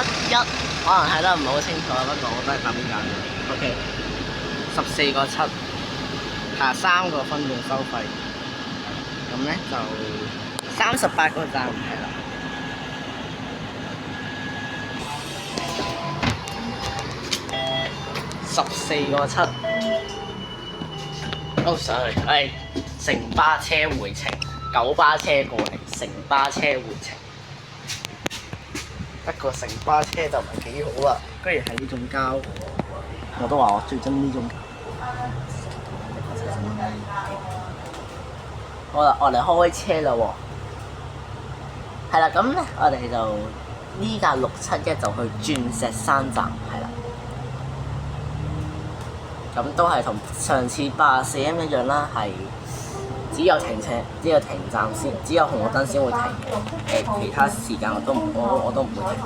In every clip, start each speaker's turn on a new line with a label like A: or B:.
A: 71，可能睇得唔係好清楚，不過我都係答邊間嘅。OK， 14個7，下3個分鐘收費，咁咧就38個站係啦。14個7，哦 sorry， 係城巴車回程，九巴車過嚟，城巴車回程。不過城巴車就唔係幾好啦，居然係呢種膠，我都話我最憎呢種。好啦，我哋開車啦喎。係啦，咁咧我哋就呢架671就去鑽石山站，係啦。咁都係同上次84M 一樣啦，係只有停站先，只有紅綠燈先會停嘅。其他時間我都唔會停。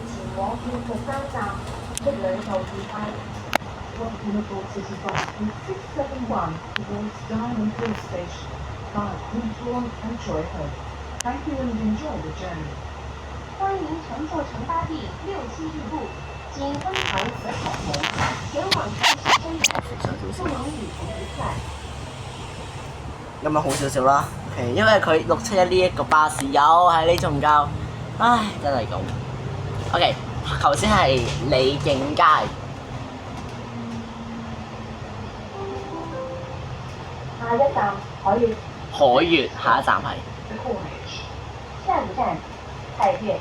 A: 前往建福山站，出兩後自快。
B: 歡迎乘坐城巴第671部，經分堂和草莓前往太師山站，祝您旅途愉快。
A: 咁咪好少少啦，因為佢671呢一個巴士又係呢種膠，唉，真係咁。OK， 頭先係李景街。
B: 下一站海悅。
A: 海悅，下一站係。
B: 下一站太悅。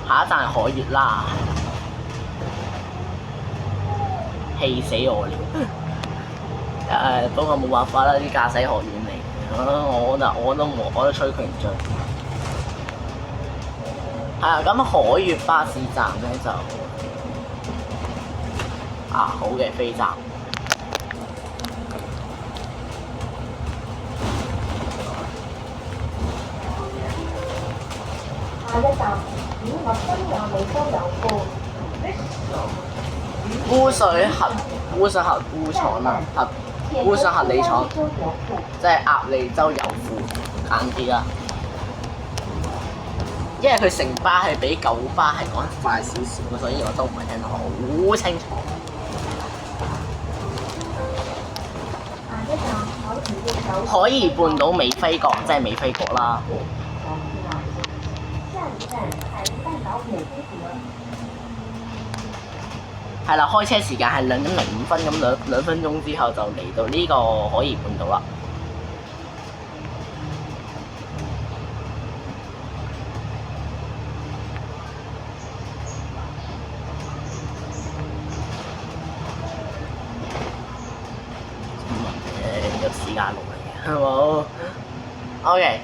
A: 下一站係海悅啦，氣死我了！不過冇辦法啦，啲駕駛學院嚟，我都吹佢唔脹。係啊，咁海悅巴士站咧就好嘅飛站。
B: 下一站顯樂新亞美洲郵庫。
A: 污水核理廠，即係鴨脷洲郵庫，簡啲啦。因為佢城巴係比九巴係講得快少少，所以我都唔係聽得好清楚。海怡半島美輝閣，即係美輝閣啦。係啦，開車時間係2點05分，咁兩分鐘之後就嚟到呢個海怡半島啦。有時間錄嚟嘅，係冇 ？OK，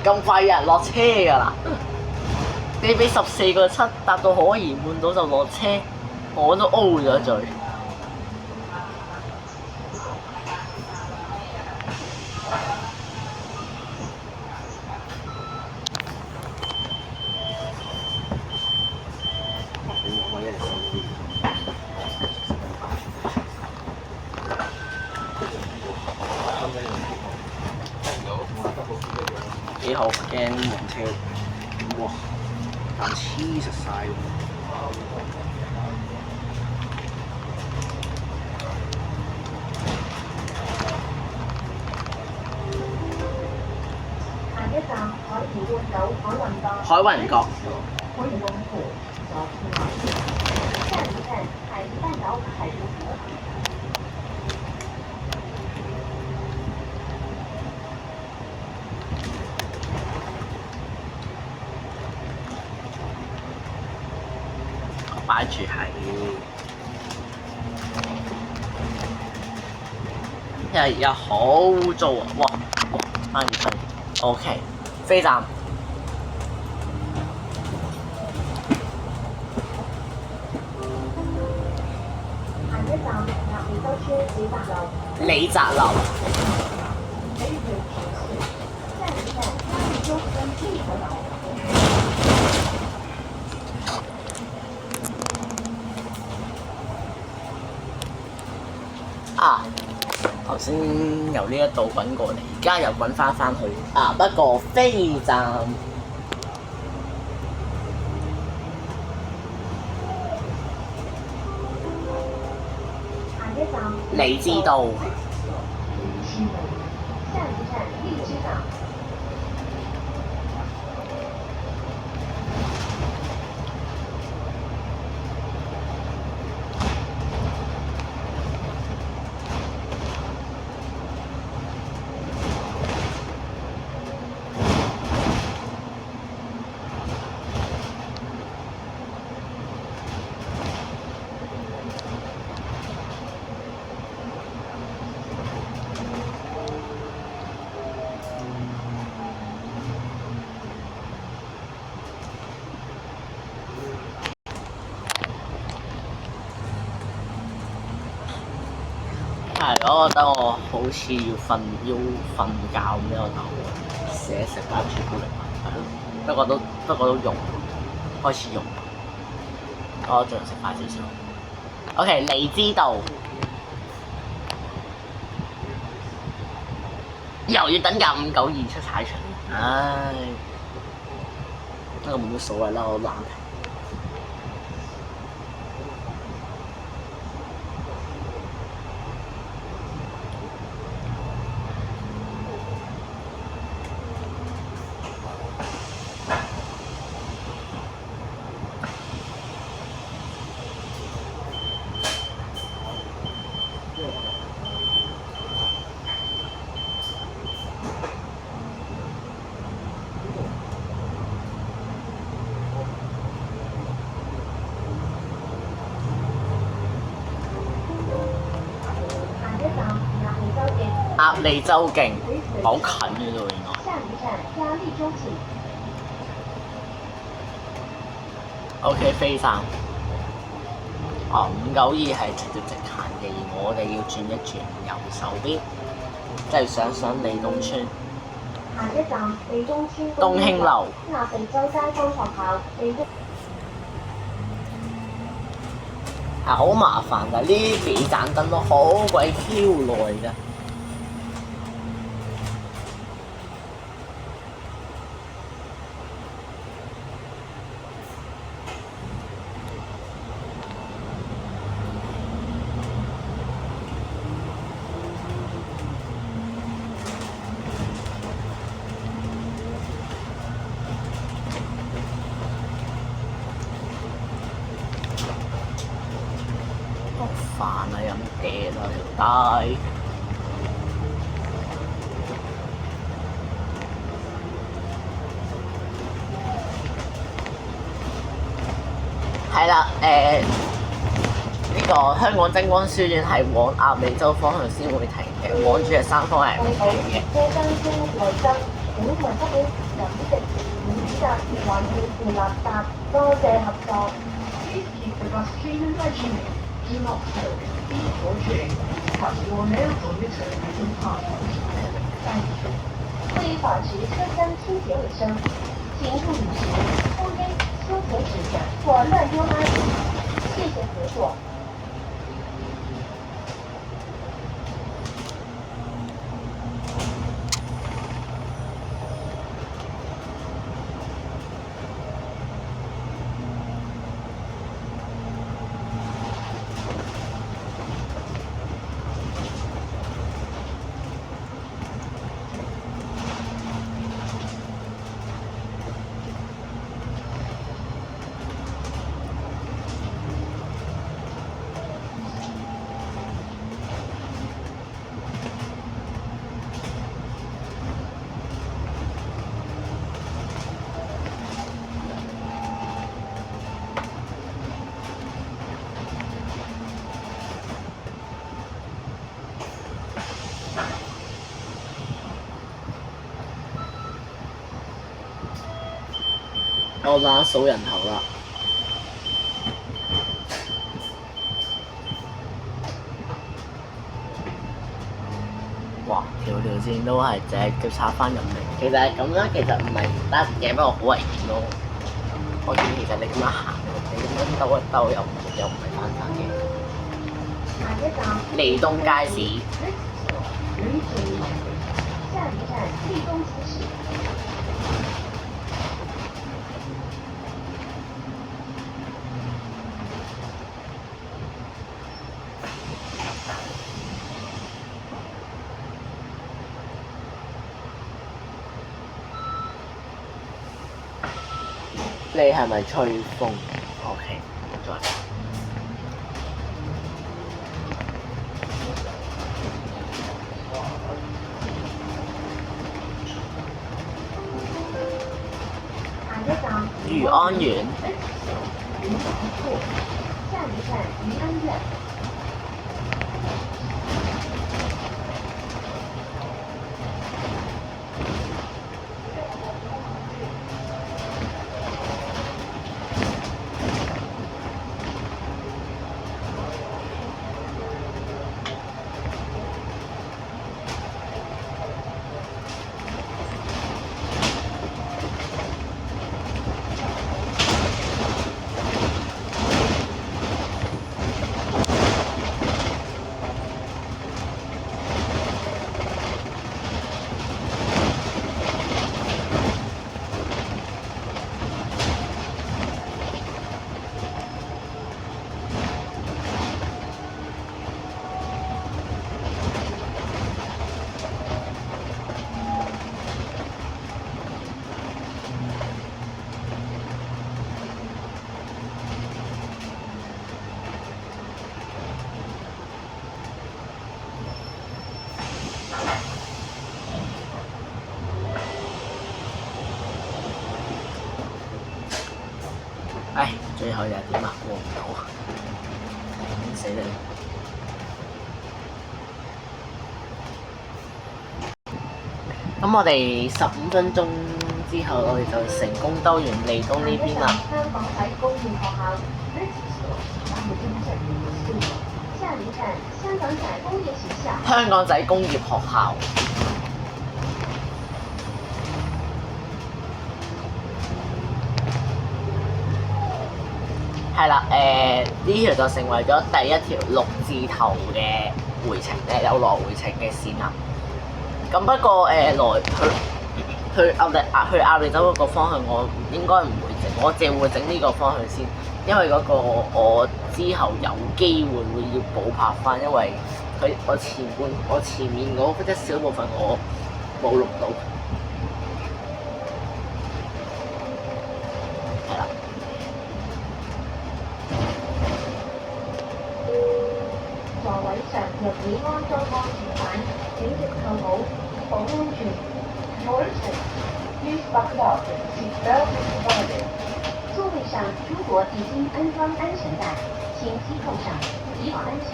A: 咁快有人落車㗎啦！你俾14個7搭到海怡半島就落車，我都 O 咗嘴。幾好驚暈車，哇！但黐實晒喎。
B: 下一站海怡半島
A: 海運閣。
B: 下一站海怡半島海怡閣。
A: 擺住係，因為而家好污糟啊！哇，翻住，OK， 飛站。
B: 下一站鴨脷洲村
A: 李澤樓。
B: 下一站鴨脷洲村立和樓。
A: 啊！頭先由呢一度滾過嚟，而家又滾翻去啊！不過飛站荔枝道。
B: 下一站荔枝道。
A: 係，我覺得我好似要瞓覺咁樣，我就食包朱古力，係咯。不過都用，開始用。我盡量食快少少。OK， 荔枝道又要等架592出踩場，唉，不過冇乜所謂啦，我懶停。鴨脷洲徑好近嘅啫喎，原來。
B: 下一站鴨脷洲徑。
A: OK， 飛站。592係直接直行嘅，而我哋要轉一轉右手邊，即係上利東村。
B: 下一站利東村
A: 東興樓。
B: 鴨脷洲街坊學校利東。
A: 係好麻煩㗎，呢幾盞燈都好鬼 Q 耐㗎。煩啊！飲嗲啦條帶。係啦，呢個香港真光書院係往鴨脷洲方向先會停嘅，往住係3方係唔停嘅。
B: 車燈先內燈，請問不起飲食免責還要負垃圾，多謝合作。为保持车厢清洁卫生，请注意使用抽烟、休闲指甲或乱丢垃圾。谢谢合作。
A: 我啦數人頭啦。哇！條線都係直接插翻入嚟。其實係咁樣，其實唔係唔得嘅，不過好危險咯。我見其實你咁樣行，你咁樣兜一兜又唔係犯法嘅。
B: 下一站
A: 利東街市。
B: 旅景下一站利東集市。
A: 你係咪吹風 ？OK， 再講。
B: 下一站
A: 裕安苑。
B: 下一站裕安苑。
A: 唉，最後又係點啊？過唔到，死你！咁我哋15分鐘之後，我哋就成功兜完利東呢邊啦。
B: 香港仔工業學校。下一站香港仔工業學校。
A: 香港仔工業學校。係啦，呢條就成為咗第一條6字頭嘅回程，有來回程嘅線啦。咁不過去亞利州嗰個方向，我應該唔會整，我淨會整呢個方向先，因為嗰個我之後有機會要補拍翻，因為我前面嗰一小部分我冇錄到。
B: 座位上若已安裝安全帶，請即扣好，保安全。座位上如果已經安裝安全帶，請繫扣上，以保安全。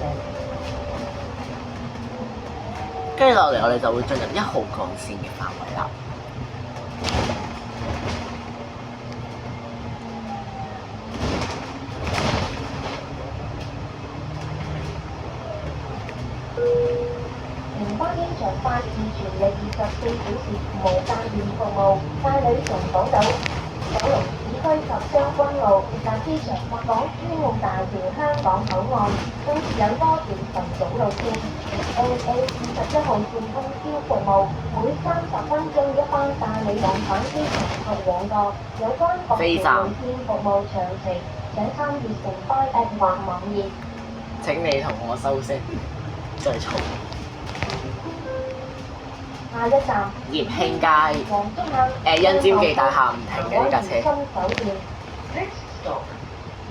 A: 跟住落嚟，我哋就會進入1號幹線嘅範圍啦。
B: 城巴經常發自全日24小時無間斷服務，帶你從港島、九龍市區及將軍澳以及機場或港珠澳大橋香港口岸，更設有多條晨早路線。ANA 21號線通宵服務，每30分鐘一班，帶你往返機場及往角。有關各條路線服務詳情，請參閱城巴 App 或網頁。
A: 請你同我收聲，再嘈。
B: 下一站
A: 葉興街，欣礁記大廈唔停嘅呢架車。
C: Next stop,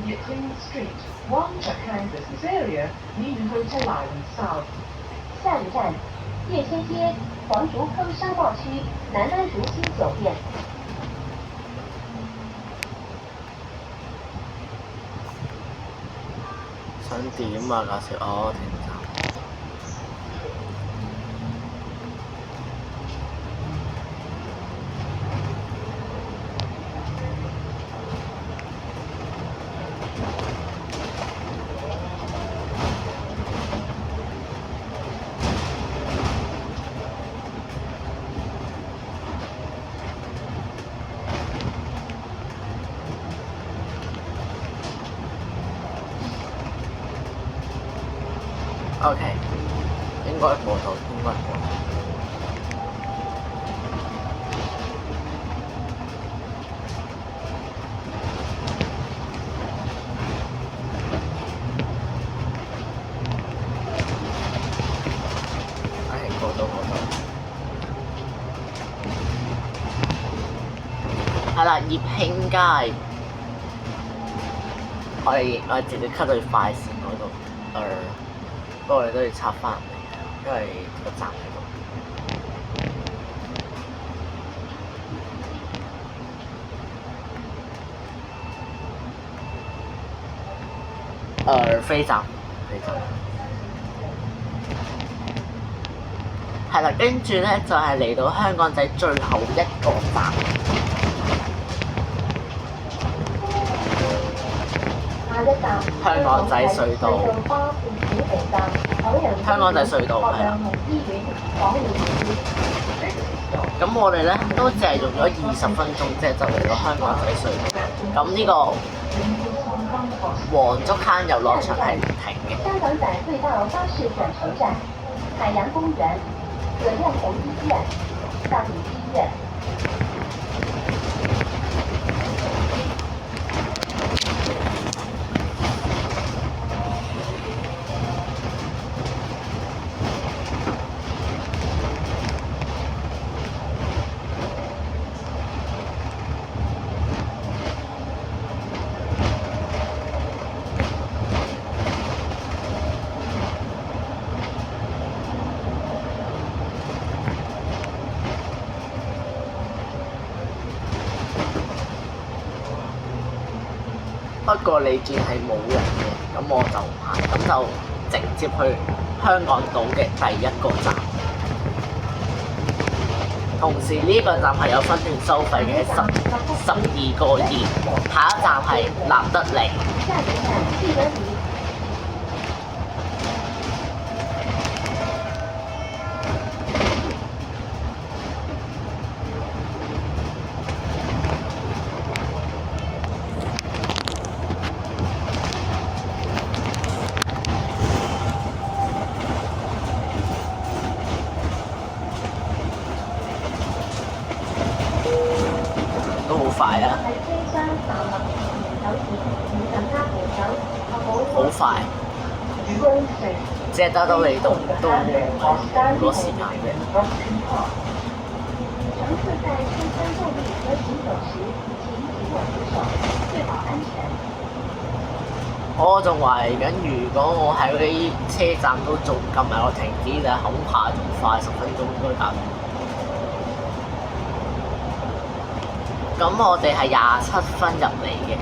C: Yiping Street, Wang Chakang Business Area, 你去車來回south。
B: 下一站，叶千街黄竹坑商貿區南安如新酒店。
A: 想點啊？架車哦，停站。OK，應該過到，應該過到。過到。係啦，葉興街，我哋直接 cut 到快線嗰度，不過我哋都要插翻嚟，因為個站喺度。飛站。係啦，跟住咧就係嚟到香港仔最後一個站。
B: 下一站
A: 香港仔隧道。香港仔隧道係啦。咁我哋咧都淨係用咗20分鐘，即係就嚟到香港仔隧道。咁呢個黃竹坑遊樂場係唔停嘅。
B: 香港仔隧道巴士轉乘站：海洋公園、葛量洪醫院、上里醫院。
A: 不過你見係冇人嘅，咁我就唔係，咁就直接去香港島嘅第一個站。同時呢個站係有分段收費嘅，12個2。下一站係立德里。都好快啊！好快，即係得到你都好多時間嘅。我仲懷疑緊，如果我喺嗰啲車站都做撳埋個停止，就恐怕仲快10分鐘應該搞掂。咁我哋係27分入嚟嘅。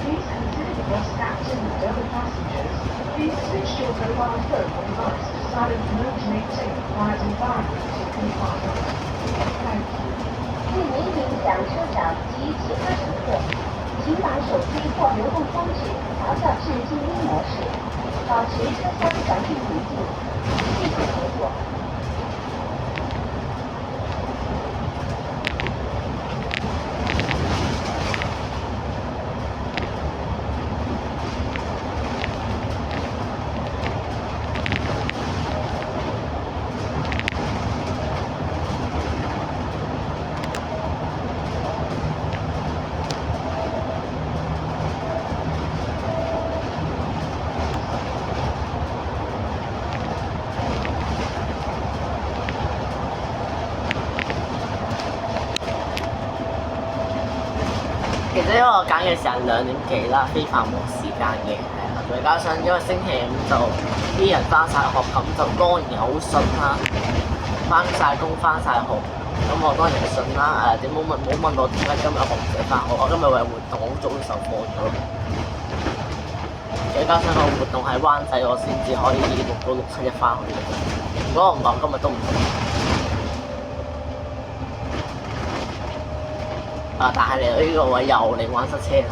C: Please consider your snaps and other passengers. Please switch your mobile phone or device to silent mode to maintain a quiet environment or compartment. Thank you.
B: 为您影响车长及其他乘客，请把手机或流动装置调校至静音模式，保持车厢环境宁静。谢谢合作。
A: 其實因為我揀嘅時間2點幾啦，非繁忙時間嘅，係啊，再加上因為星期五就啲人翻晒學，咁就當然好順啦。翻晒工翻晒學，咁我當然順啦。點冇問我點解今日學唔使翻學？我今日為活動好早就受課咗，再加上個活動喺灣仔，我先至可以6到6、7日翻去。如果我唔講，今日都唔到。但係嚟到呢個位又嚟玩塞車，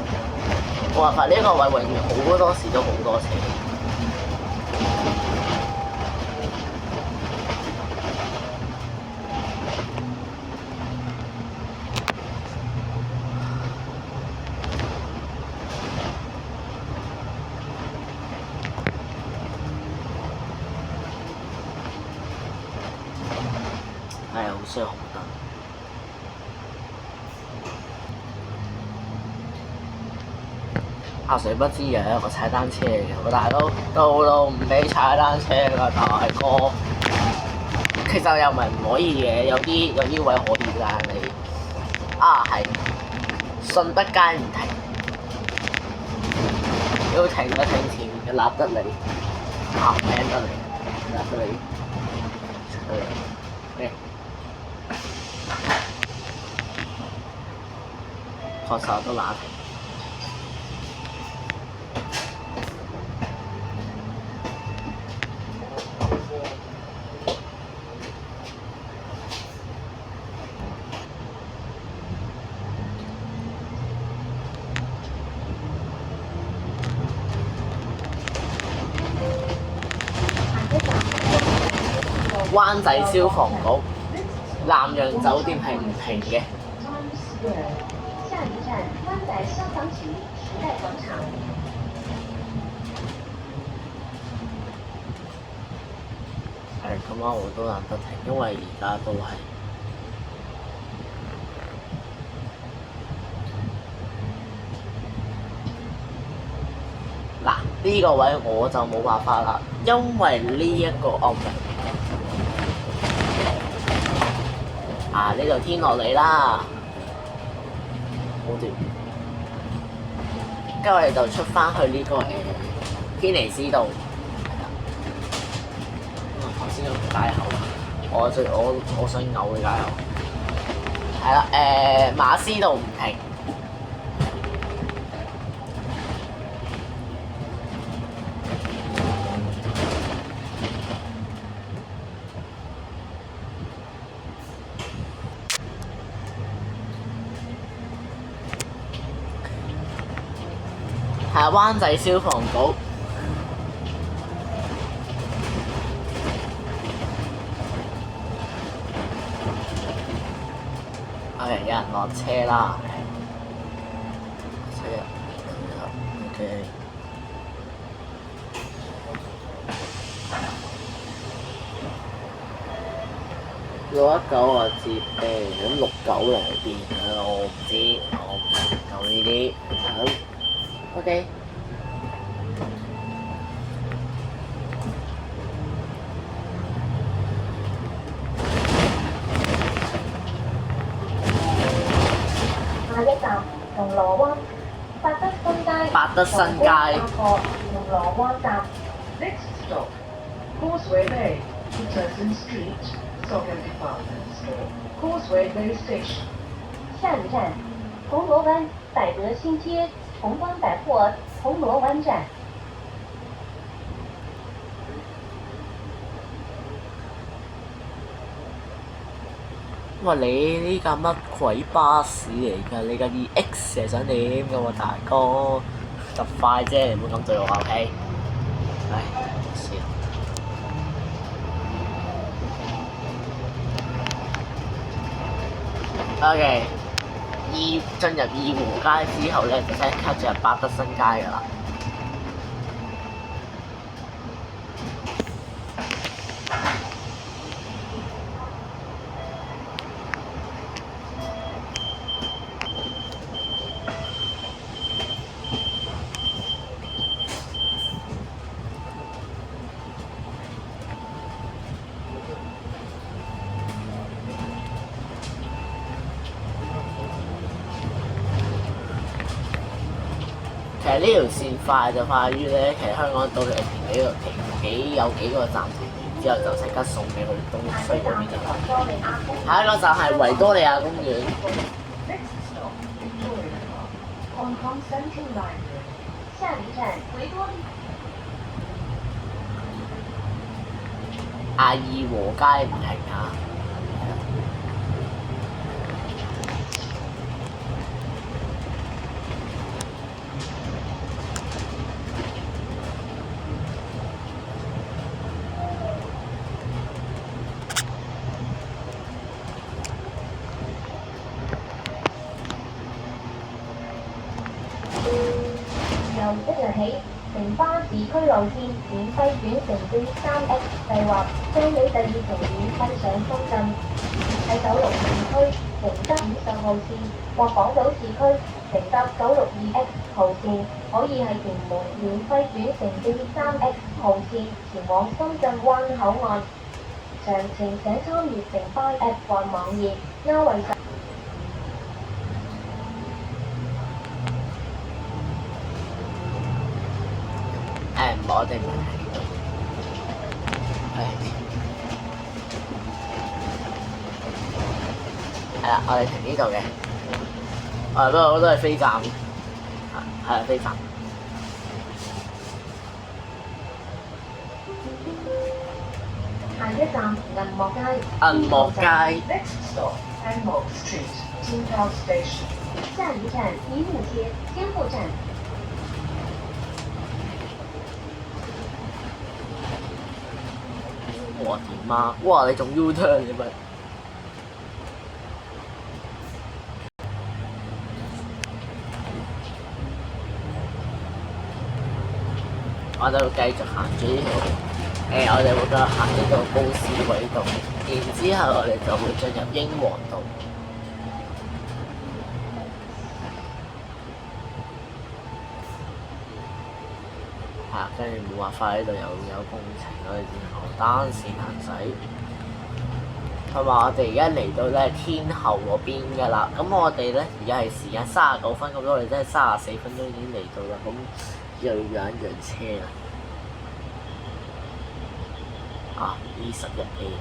A: 冇辦法，呢個位永遠好多時都好多車。係啊，好衰紅燈。誰不知有一個踩單車嘅，但係都唔俾踩單車㗎，大哥。其實又唔係唔可以嘅，有啲位可以，但係你係順德街唔停，要停就停前面嘅立得你，平得你，立得你，確實都揦停。灣仔消防局南洋酒店係唔停嘅。
B: 下一站灣仔消防局時代廣場。
A: 係咁啱我都難得停，因為而家都係嗱呢個位我就冇辦法啦，因為呢個呢度天落嚟啦，好短，跟住我哋就出翻去呢個軒尼詩道，頭先有個街口，我想嘔嘅街口，係啦，馬師道唔停。係灣仔消防局。OK， 有人落車啦。車OK。619啊接咁69嚟邊啊？我唔知，我唔夠呢啲。好 OK。
B: 下一站銅鑼灣，百德新街。
A: 百德新街。
B: 銅鑼灣站。
C: Next stop, Causeway Bay, Peterson Street, Sogan Department Store, Causeway Bay Station.
B: 下一站，銅鑼灣百德新街崇光百貨銅鑼灣站。
A: 哇！你呢架乜鬼巴士嚟㗎？你架 EX 係想點㗎喎，大哥？特快啫，你唔好咁對我 OK？唉，算。OK，進入二湖街之後咧，就即刻進入百德新街㗎啦。實呢條線快就快於咧，其實香港島嘅有幾個站停完之後就即刻送俾佢東區嗰邊就得。下一個站係維多利亞公園。
C: Next stop, Victoria Park, Hong Kong Central Line.
B: 下一站维多利
A: 亞爾和街唔停啊！
B: 由即日起，城巴市區路線免費轉乘 D3X 計劃，將於第二程免費上深圳。喺九龍市區乘搭50號線或港島市區乘搭962X 號線，可以喺屯門免費轉乘 D3X 號線前往深圳灣口岸。詳情請參閱城巴 App 或網頁，優惠
A: 我哋唔係喺呢度，係啦，我哋停呢度嘅，不過都係飛站，係飛站。
B: 下一站銀幕街。
A: 銀幕街。
C: Next stop, Anmok Street, Tingtao Station.
B: 下一站一路街天后站。
A: 哇點啊！哇你仲 U turn 嘅咩？我哋會繼續行住呢條，我哋會繼續行呢個高士軌道，然之後我哋就會進入英皇道。跟住冇辦法，呢度有工程，我哋只能夠單線行駛。同埋我哋而家嚟到咧天后嗰邊㗎啦，咁我哋咧而家係時間39分，咁我哋真係34分鐘已經嚟到啦，咁又要讓一讓車啦。21A，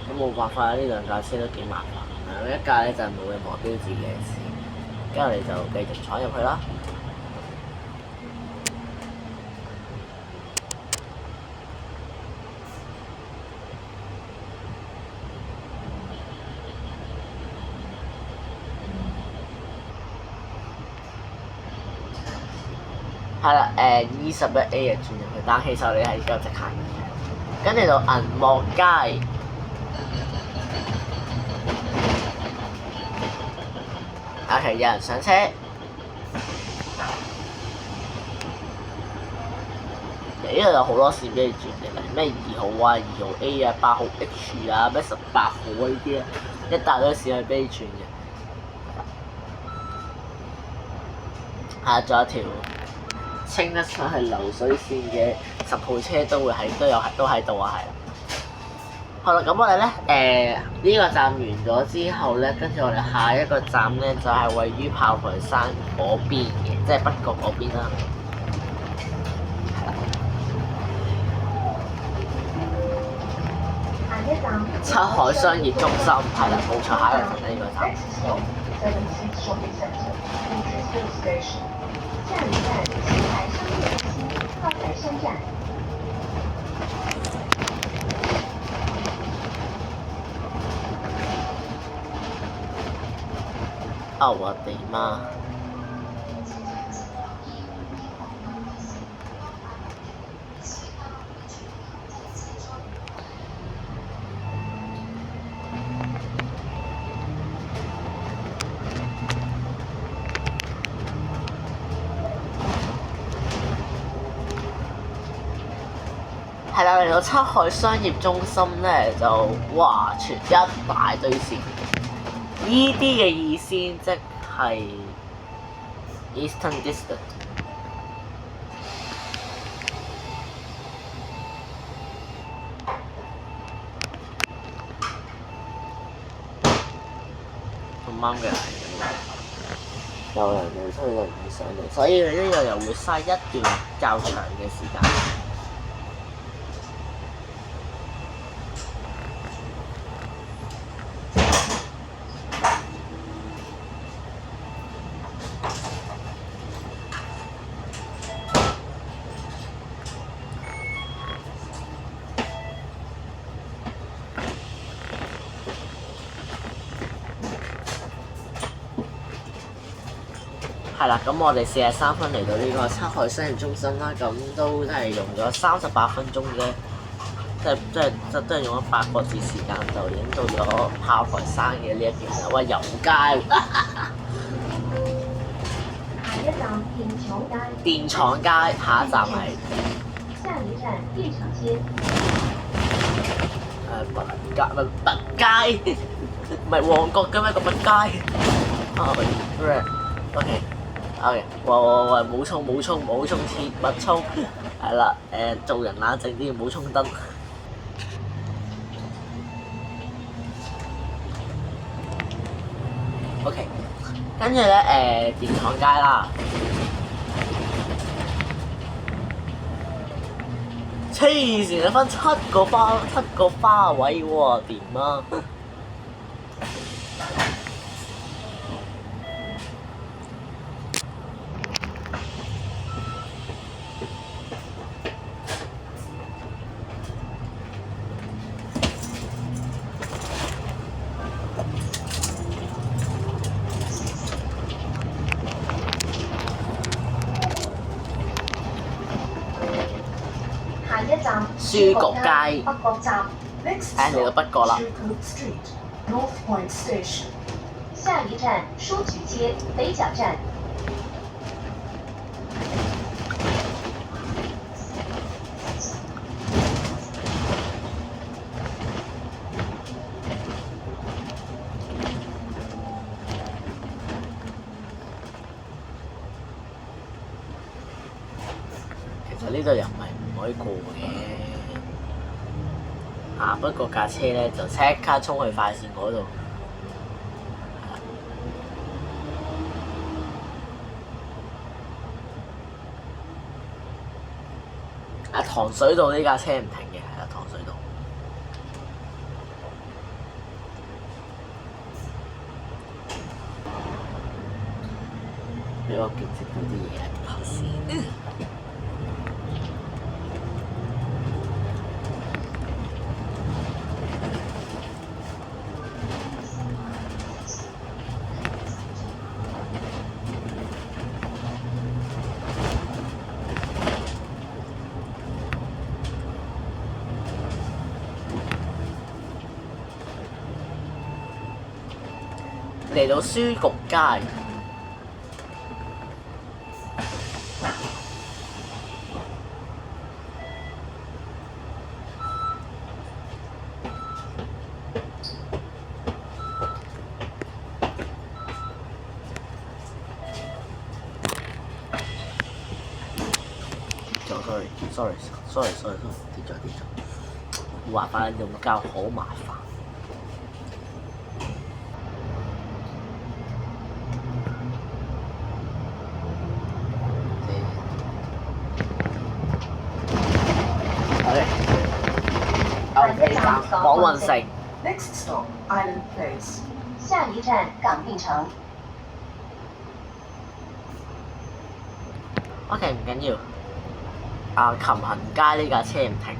A: 咁冇辦法啦，呢兩架車都幾麻煩。一架咧就係冇任何標誌嘅線，跟住我哋就繼續闖入去啦。係啦，21A 就轉入去，但其實你係有直行嘅。跟住到銀幕街，其實有人上車。呢度有好多線俾你轉嘅，咩2號啊、2號 A 啊、8號 H 啊、咩18號啊呢啲啊，一大堆線係俾你轉嘅。仲有一條稱得上係流水線嘅10號車都喺度啊，係啦。好啦，咁我哋咧呢個站完咗之後咧，跟住我哋下一個站咧就係位於炮台山嗰邊嘅，即係北角嗰邊啦。
B: 下一站
A: 七海商業中心係啦，冇錯，下一個站呢個站。
C: Next stop, 76 Shopping Centre, Beatrice Station.
B: 下一站七海商业中心炮台山站。
A: 我的媽！係啦，嚟到七海商業中心咧，就哇，全一大堆線。依啲嘅意思即係 Eastern District。咁啱嘅係咁樣。有人會推輪椅上嚟，所以呢樣又會嘥一段較長嘅時間。係啦，咁我哋43分嚟到呢個七海商業中心啦，咁都真係用咗38分鐘啫，即係用咗8個字時間就已經到咗炮台山嘅呢一邊啦。喂，遊街！
B: 下一站
A: 電廠街，下一站係
B: 下一站電廠街。
A: 拔街，唔係旺角嘅咩個拔街？啊，OK。OK，喂，冇衝，切勿衝，係啦，做人冷靜啲，唔好衝燈。OK，跟住咧電廠街啦，黐線啊！分7個花位喎，點啊？
B: 下一站
A: 書局街，
B: 北角站。
A: 嚟到北角啦。
B: 下一站書局街北角站。
A: 其實呢度又唔係唔可以過嘅，不過架車咧就即刻衝去快線嗰度。糖水道呢架車唔停嘅，係糖水道。俾我見識到啲嘢頭先。嚟到書局街，sorry，跌咗，話翻用膠好麻煩。廣運城。
C: Next stop, Island Place.
B: 下一站港定城。
A: OK， 唔緊要。琴行街呢架車唔停。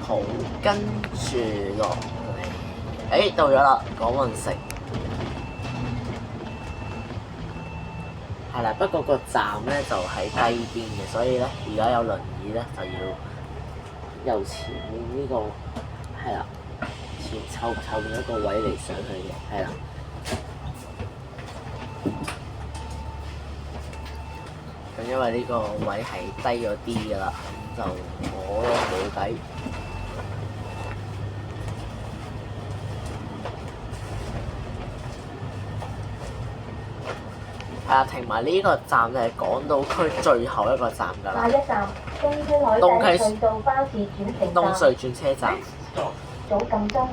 A: 好，跟住落嚟，到咗啦，廣運城。係啦，不過個站咧就喺低邊嘅，所以咧而家有輪椅咧就要由前面呢個係啦，後面一個位嚟上去嘅，係啦。咁因為呢個位係低咗啲㗎啦，咁就我都冇計。啊，停埋呢個站就係港島區最後一個站㗎啦。
B: 下一站東區海底隧道巴士轉乘
A: 東
B: 站，
A: 隧轉車站。
B: 早撳鐘。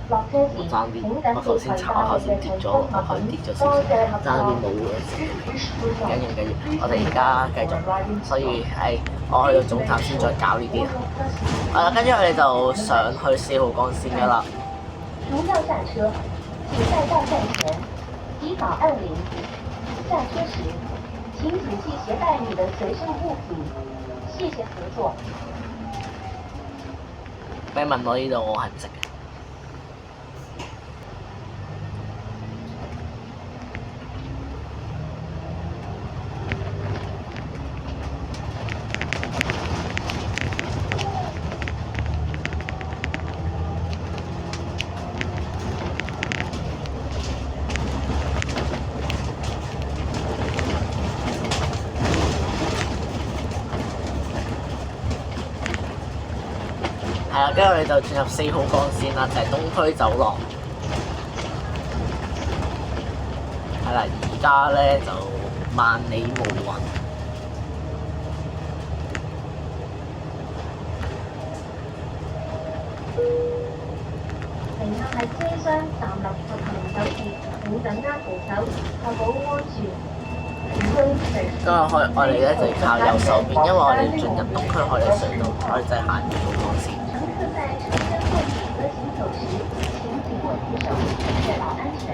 B: 落車時
A: 我爭啲，
B: 請緊
A: 我頭先查，我頭先跌咗，我頭先跌咗少少，爭啲冇嘅。緊要，我哋而家繼續，所以係我去到總站先再搞呢啲啦。跟住我哋就上去4號幹線㗎啦。
B: 如要下車，請在到站前依法按鈴。下車時請仔細攜帶你的隨身物品。謝謝合作。
A: 咩問我呢度，我係唔識嘅。係啦，跟住我哋就進入4號幹線啦，就係東區走廊。係啦，而家咧就萬里無雲。
B: 乘客喺車廂站立實行手勢，請緊握扶手，確保安全。
A: 今日我哋咧就靠右手邊，因為我哋進入東區海底隧道，我哋就係行2號幹線。
B: 乘客在車廂後和行走時，請緊握扶手，確保安全。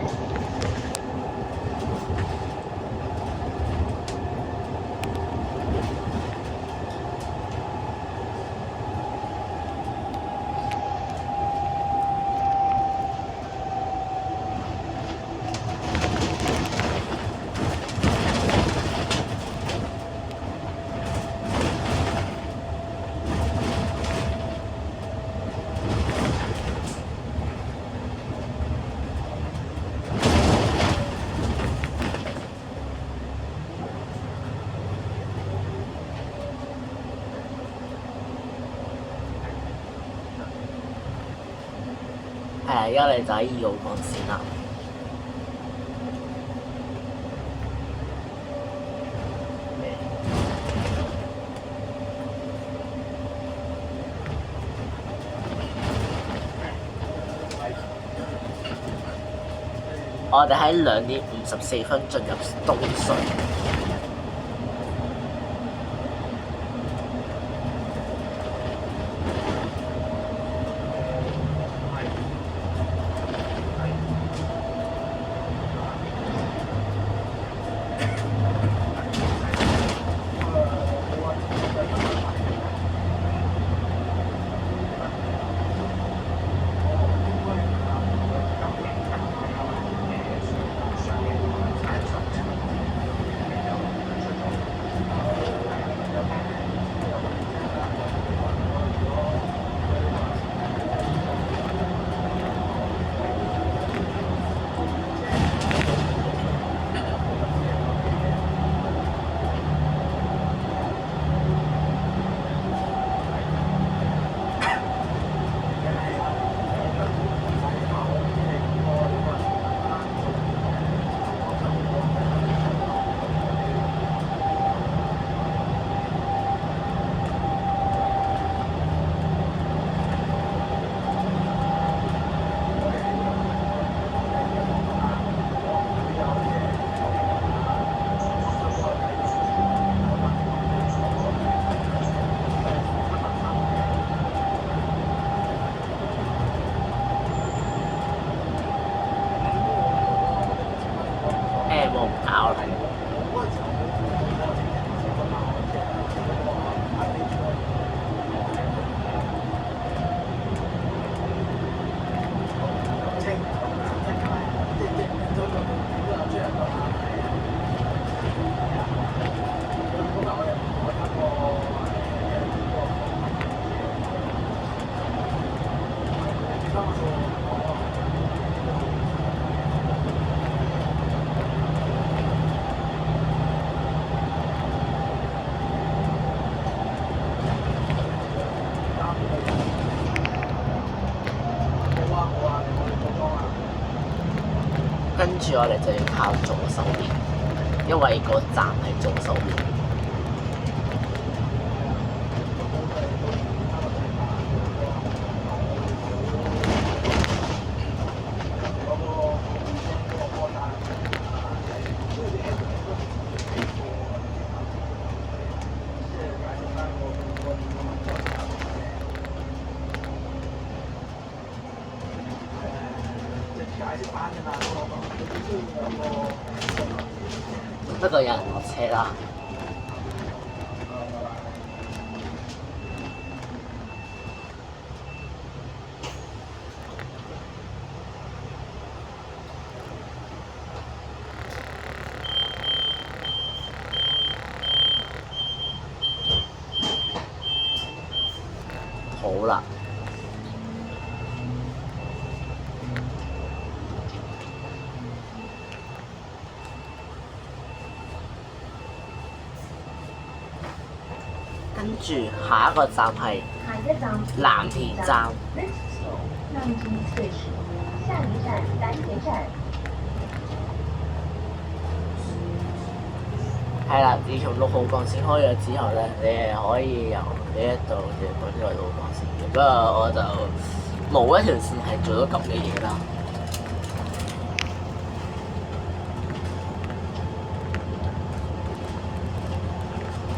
B: 係啊，而家你就喺2號幹線啦。我哋喺2點54分進入東隧。我唔搞啦。跟住我哋就要靠左手邊。
A: 因為個站係做手面。不過有人落車啦。好啦。跟住下一個站係
B: 下一站
A: 藍田站。
B: 南京40，下一站蓝田站。
A: 係啦，自從6號幹線開咗之後咧，你係可以由呢一度直過呢個6號幹線嘅。不過我就冇一條線係做到咁嘅嘢啦。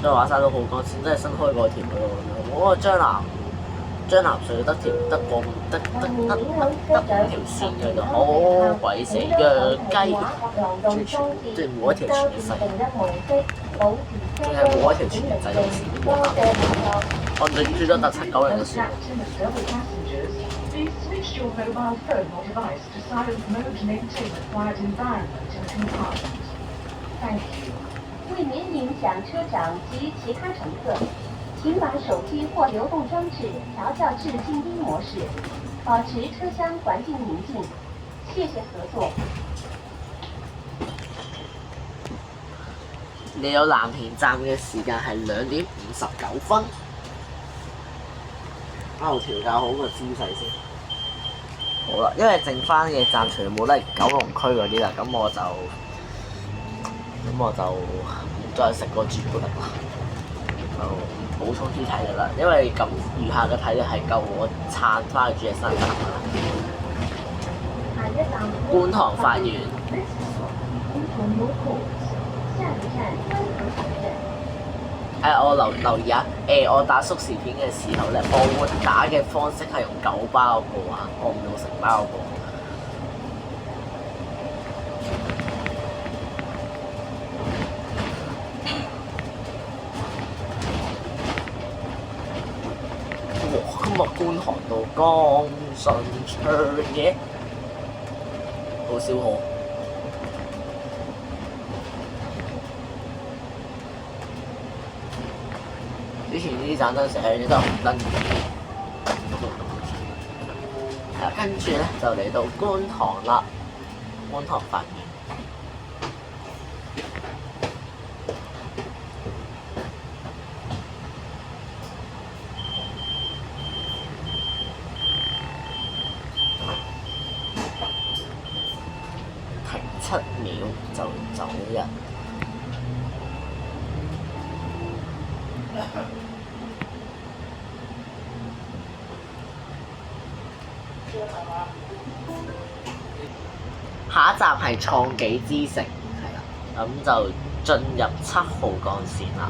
A: 再話晒6號幹線真係新開過條嘅喎，嗰個張南隧得5條線嘅就好鬼死弱雞，即係冇一條全嘅細，仲係冇一條全嘅仔路線都冇得。我最多搭790就算。
C: Please switch your mobile phone or device to silent mode to maintain a quiet environment in the compartment. Thank you.
B: 为免影响车长及其他乘客，请把手机或流动装置调校至静音模式，保持车厢环境宁静。谢谢合作。
A: 你有藍田站嘅時間係2點59分。我調校好個姿勢先。好啦，因為剩翻嘅站全部都係九龍區嗰啲啦，咁我就唔再食個朱古力啦，就補充啲體力啦，因為咁餘下嘅體力係夠我撐翻去主山站㗎啦。觀塘法院。我留意下，我打縮時片嘅時候咧，我會打嘅方式係用9包個啊，我唔用10包個。哇！今日觀塘道咁順暢嘅，好少可。之前呢啲盞燈成日都係紅燈嘅，跟住咧就嚟到觀塘啦，觀塘法院。停7秒就走人。下一站係創紀之城，係啦，咁就進入7號幹線啦。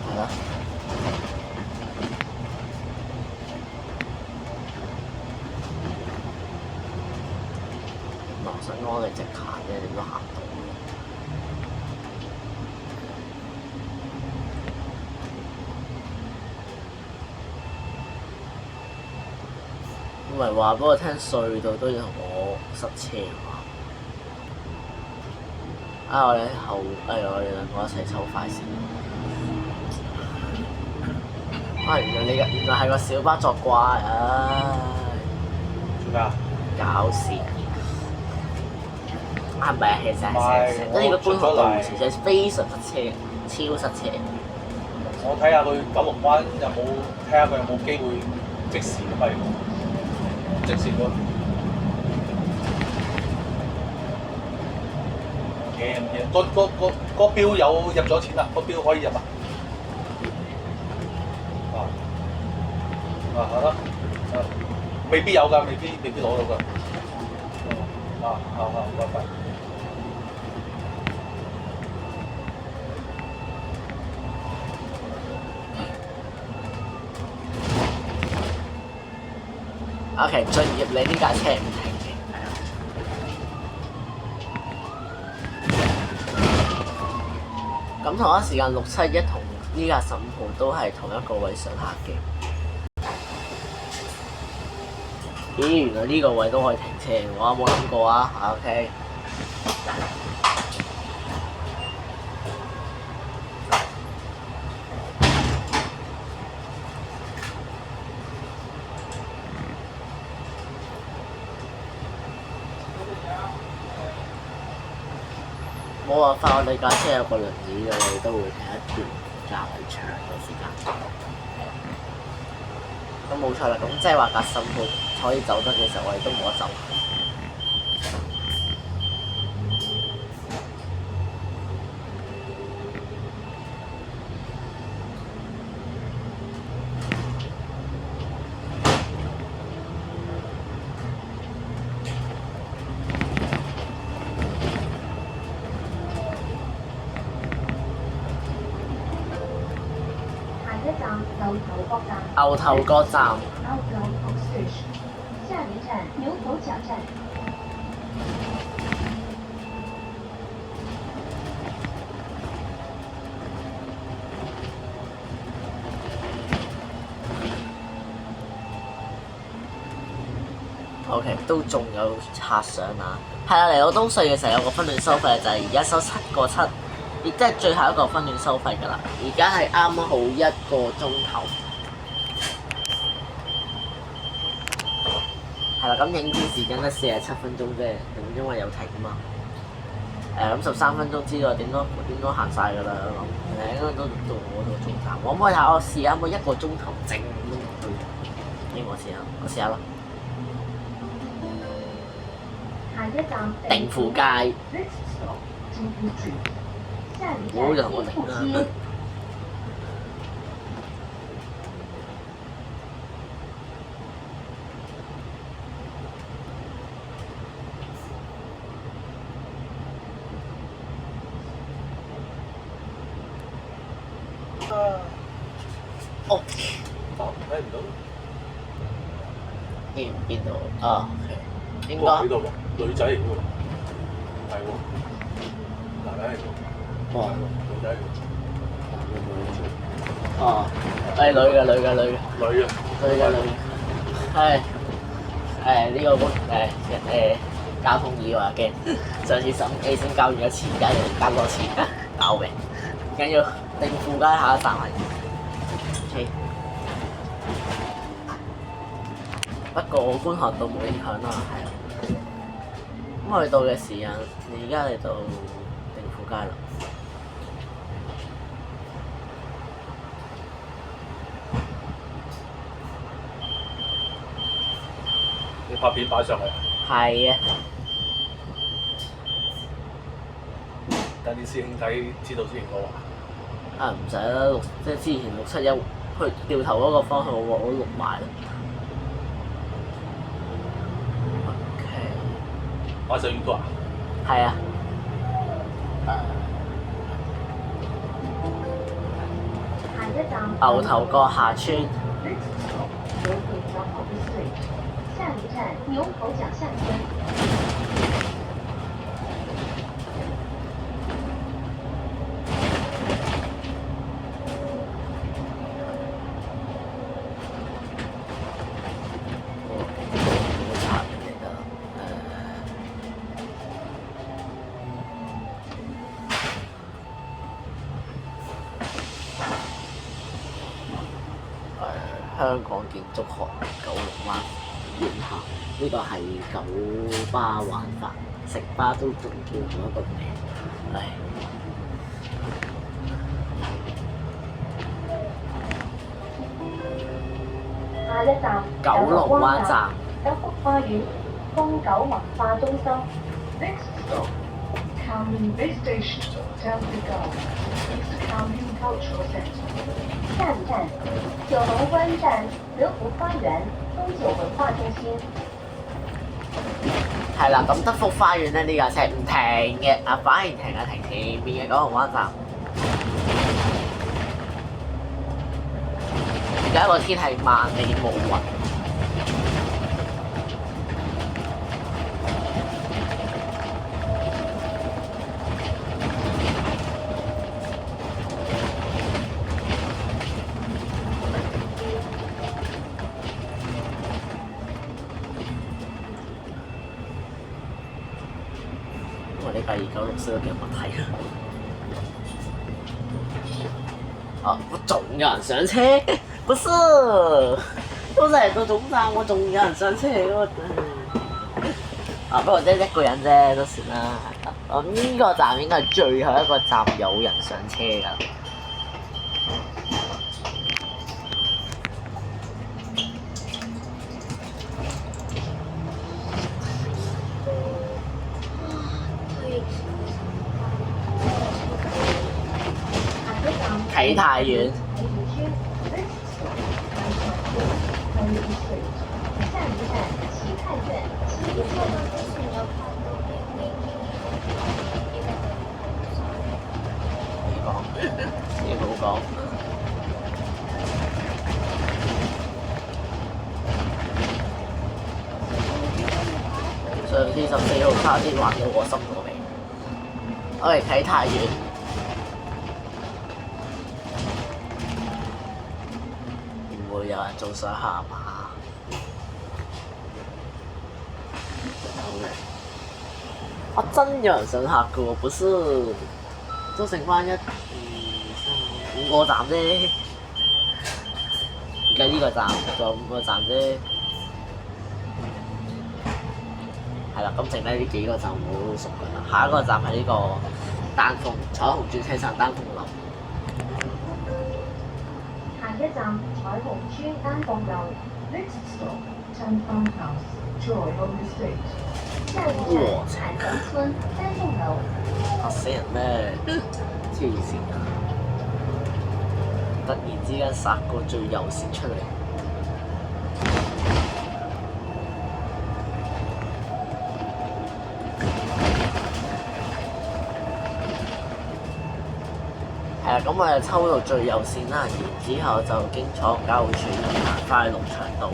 A: 係啦。羅新安你直行嘅，你都行到。唔係話俾我聽隧道都要同我塞車嘛？我哋我哋兩個一齊抽快線。原來係個小巴作怪，
D: 做咩啊？
A: 搞事！唔係啊，其實係跟住個觀塘道其實非常塞車，超塞車。
D: 我睇下佢九龍灣睇下佢有冇機會即時咁咪即時咯。嘅唔知個標有入咗錢啦，個標可以入啊！係啦，未必有㗎，未必攞到㗎。拜拜。
A: OK， 進業你呢架車唔停嘅，係啊。咁同一時間671同呢架15號都係同一個位上客嘅。咦，原來呢個位都可以停車嘅，我有冇諗過啊？OK。冇辦法，我哋架車有個輪椅嘅，我哋都會停一段較為長嘅時間。咁冇錯啦，咁即係話架15號可以走得嘅時候，我哋都冇得走。牛頭角站。
B: 下一站牛頭角站。
A: OK， 都仲有客上啊！係啊，嚟到東隧嘅時候有個分段收費就係而家收7個7，亦即係最後一個分段收費㗎啦。而家係啱好1個鐘頭。係啦，咁影片時間得47分鐘啫，咁因為有停啊嘛。咁13分鐘之內點都行晒㗎啦，應該都到我度總站。我可唔可以睇我試下可唔可以1個鐘頭整咁去？我試下啦。
B: 下一站
A: 定富街。冇人我停啦。哦，
D: 睇唔到。
A: 邊度？啊，應該
D: 呢度喎，女仔嚟嘅喎，係喎，男人嚟嘅喎，
A: 哇，
D: 女仔嚟嘅。
A: 哦，係女嘅。係呢個交通意外嘅，上次15A 先交完一次，而家又交多次，搞嘅。唔緊要，定富街下一站係。OK。不過我觀看到冇影響啦，係啊。咁去到嘅時間，你而家嚟到定富街啦。
D: 你拍片擺上去。
A: 係啊。
D: 等啲師兄睇，知道先好啊。
A: 啊唔使啦，即係之前671去掉頭嗰個方向，我錄埋啦。
D: 擺上 YouTube 啊？
A: 係啊。
B: 下一站
A: 牛頭角下村。
B: 下一站牛頭角下村。
A: 香港建築學九龍灣院校，呢個係九巴玩法，食巴都仲叫咗一個名，唉。
B: 下一站
A: 九龍灣站。
B: 德福花園、東九文化中心。
C: Next stop, Kowloon Base Station, Delta Gulf, East Kowloon Cultural Center.
B: 下一站，九龙湾站德福花園東九文化中心。
A: 係啦，咁德福花園咧呢架車唔停嘅，反而停前面嘅九龍灣站。而家個天係萬里無雲。呢架2964都幾有問題啊！我仲有人上車，不是，都嚟到總站，我仲有人上車嗰不過即係一個人啫，都算啦。咁呢個站應該係最後一個站有人上車㗎。啟泰苑。你好講。上次14號差啲還到我心過未？我哋啟泰苑。會有人做上下馬。真有人上客嘅喎，本身都剩翻1、2、3、5個站啫。而家呢個站仲有5個站啫。係啦，咁剩低呢幾個站好熟㗎啦。下一個站係呢個丹鳳彩虹轉車站丹鳳樓。
B: 下一站彩虹村丹鳳樓。
C: Next stop, Tan Farmhouse, Joy Home Estate.
B: 下一站海棠村丹鳳樓。
A: 嚇死人咩？黐線啊！突然之間殺個最右線出嚟。係啊，咁我哋抽到最右線啦，然之後就經彩虹交匯處行翻去龍翔道。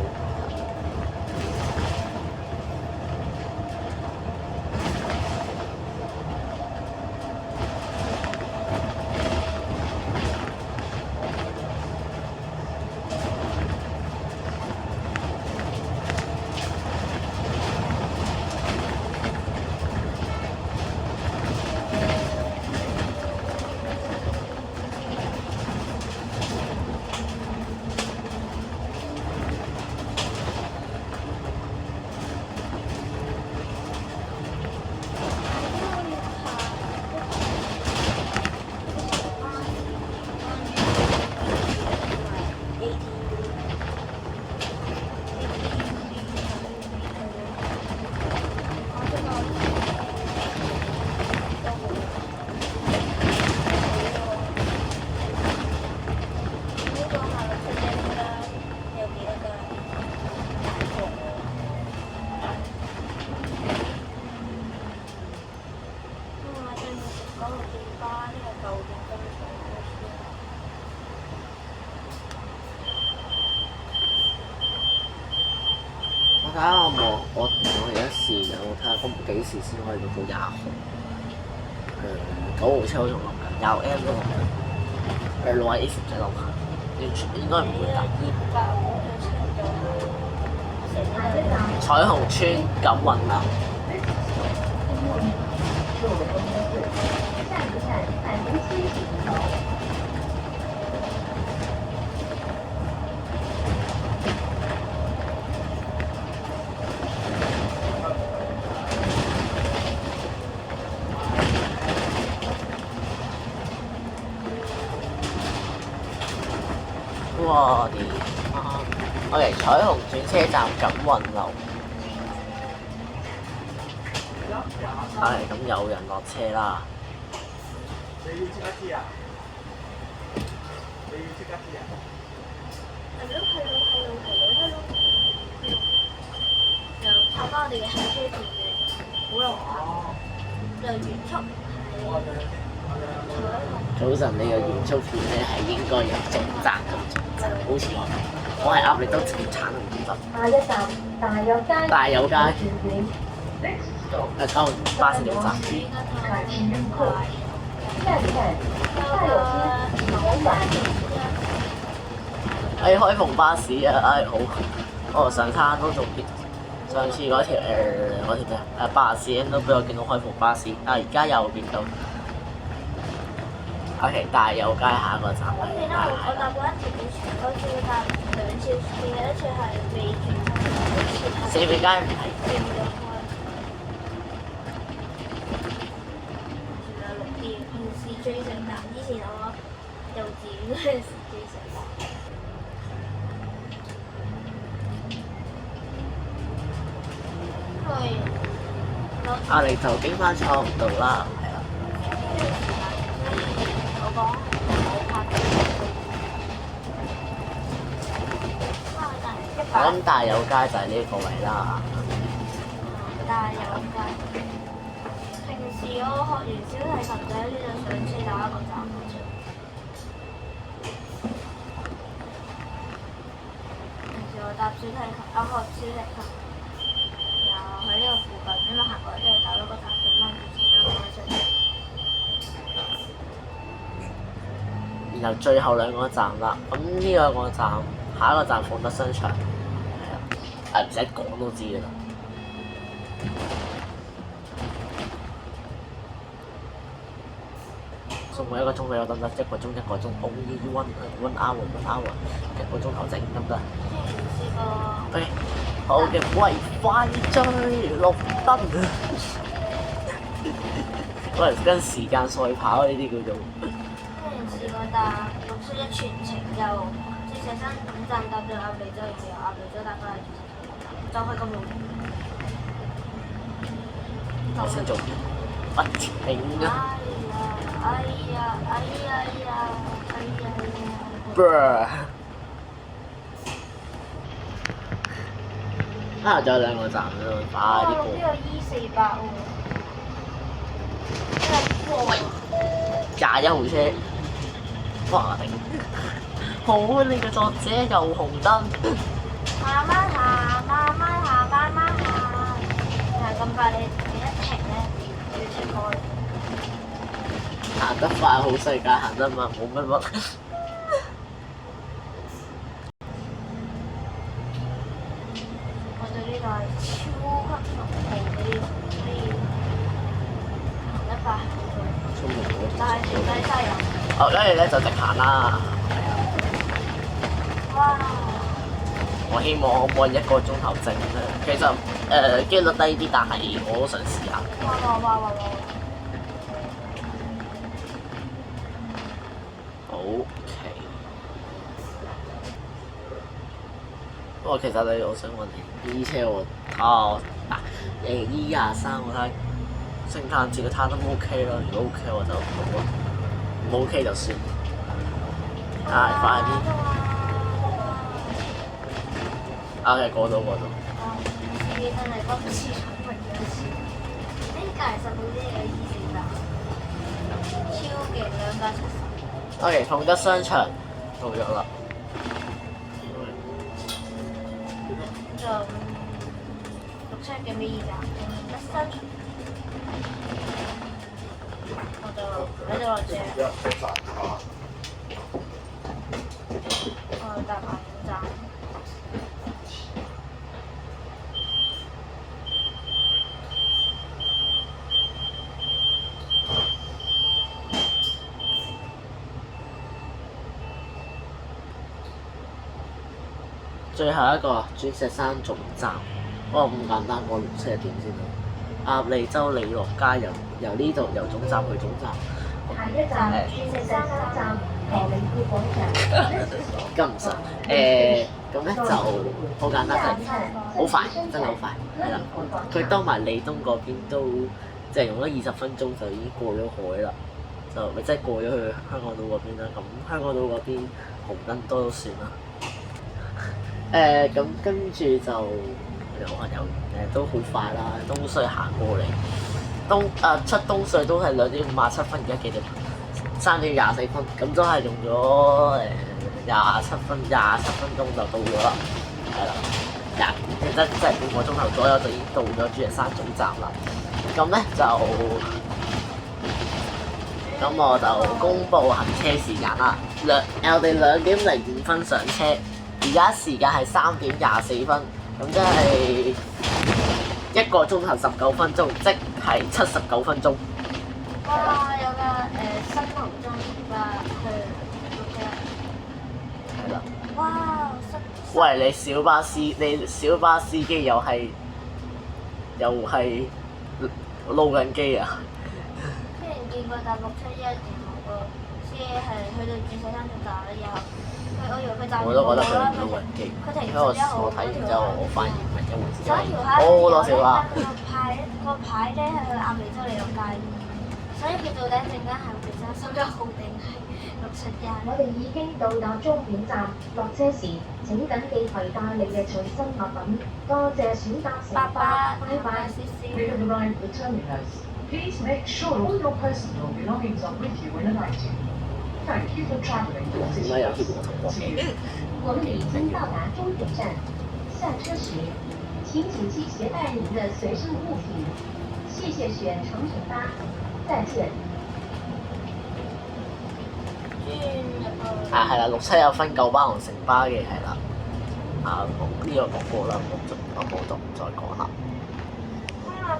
A: 睇下我而家試緊，我睇下今幾時先可以到20號。9號車我仲諗緊，20M 都諗緊，60A 唔使諗下，應該唔會等。彩虹村錦雲樓。
B: 下一站海虹村喜迎樓。
A: 哇！屌媽！我嚟彩虹轉車站錦雲樓。係咁有人落車啦。
D: 你要即刻知啊？你要即刻知啊？
E: 就睇翻我哋嘅汽車團嘅古龍塔，就原速
A: 早晨，你個原速片咧係應該有總站咁總站，好似我係鴨脷洲前產咁總站。
B: 下一站大有街。
A: 大有街。
B: 轉點。
A: 交巴士總站。
B: 海之入口。站前大有街某站。
A: 開篷巴士啊！好，我上餐都仲上次嗰條咩巴士都俾我見到開篷巴士，而家又見到。OK， 大有街下一個站係。
E: 我搭過一條好似會搭2次，另一次係未轉，
A: 四美街唔係。
E: 轉咗開。仲有6點，平時最盛大，以前我幼稚園嗰陣時最盛大。你
A: 就經翻錯唔到啦，係啦。
E: 我講
A: 我諗大有街就係呢個位啦。
E: 大有街。平時我學完小提琴就喺呢度上車打一個站嘅啫。平時我搭小提琴，我學小提琴。喺呢個附近，因為行過之後打咗個站，就掹住錢啦，咁樣上。
A: 然後最後兩個站啦，咁呢兩個站，下一個站鳳德商場，係啊，唔使講都知㗎啦。送我1個鐘俾我得唔得？1個鐘，only one hour，一個鐘頭整得唔得？
E: 試過。
A: OK。好嘅，喂，快追綠燈！喂，跟時間賽跑呢啲叫做。
E: 之前試過搭671全程由鑽石山總站搭到鴨脷洲，然後由鴨脷洲搭翻嚟鑽石山，就係咁路。
A: 我先做不停啊！仲有2個站咯，快啲過！
E: 呢個 E400喎
A: ，21號車，哇頂！好，你個作者又紅燈。
E: 慢慢行，但係咁快你一停咧，就要停開。
A: 行得快好世界，行得慢冇乜。
E: 我對呢個係超級服務嗰啲，可以行得快好多。但係條底真係有。
A: 跟住咧就直行啦。
E: 哇！
A: 我希望可唔可以1個鐘頭整咧？其實機率低啲，但係我都想試下。
E: 哇！OK。
A: 不過其實我想問你，呢車我E23我睇聖誕節嘅攤都 OK 啦，如果 OK 我就好啊，唔 OK 就算。快啲！OK， 過到。
E: 自己真係今次重複咗一次。呢架實冇啲嘢超勁，2架70。
A: OK，鳳德商場到咗啦。
E: 就671嘅尾站，鳳德商場。我就喺度落車。我搭下5站。
A: 最後一個鑽石山總站，咁簡單，我671點先到。鴨脷洲利樂街由呢度由總站去總站。
B: 下一站鑽石山站荷里活廣場。
A: 跟唔上咁咧就好簡單，就係好快，真係好快，係啦。佢兜埋利東嗰邊都即係用咗20分鐘就已經過咗海啦，就咪即係過咗去香港島嗰邊啦。咁香港島嗰邊紅燈多都算啦。咁跟住就有都好快啦，東隧行過嚟，出東隧都係2點57分，而家幾點？3點24分，咁都係用咗27分鐘就到咗啦，係啦，即係半個鐘頭左右就已經到咗鑽石山總站啦。咁咧咁我就公佈行車時間啦。我哋2點05分上車，而家時間係3點24分，咁即係1個鐘頭19分鐘，即係79分鐘。
E: 哇！有架新紅中巴去6車。
A: 係啦。
E: 哇！
A: 喂，你小巴司機又係撈緊機啊！
E: 之前見過搭671然後個司機係去到鑽石山總站咧，然後我以為佢站
A: 我都覺得佢
E: 啦，
A: 撈緊機，
E: 佢停
A: 因為
E: 11號
A: 我睇完之後，我發現唔係一回事。
E: 嗰條
A: 好多小巴。
E: 個牌咧係去亞美洲嚟到街，所以佢到底陣間係會揸11號定係671？
B: 我哋已經到達終點站，落車時請緊記攜帶你嘅隨身物品。多謝選擇乘巴，拜拜。
C: We have arrived at the terminus. Please make sure all your personal belongings are with you when alighting. Thank you for travelling with
A: 點解有
C: us.
A: 啲唔同嘅？
B: 我们已经到达终点站，下車時請謹記攜帶您的隨身物品。謝謝選長城巴，再見。
A: 係啦，671分9巴同城巴嘅係啦。呢個講過啦，我冇就唔再講啦。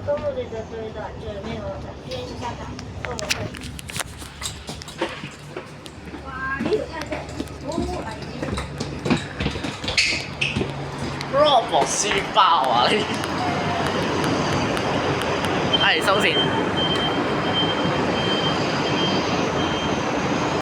E: 咁我哋就對到最尾嗰站，鑽石山站都冇去。哇！呢條梯真係好危險。
A: Robo 書包啊！呢啲係收線。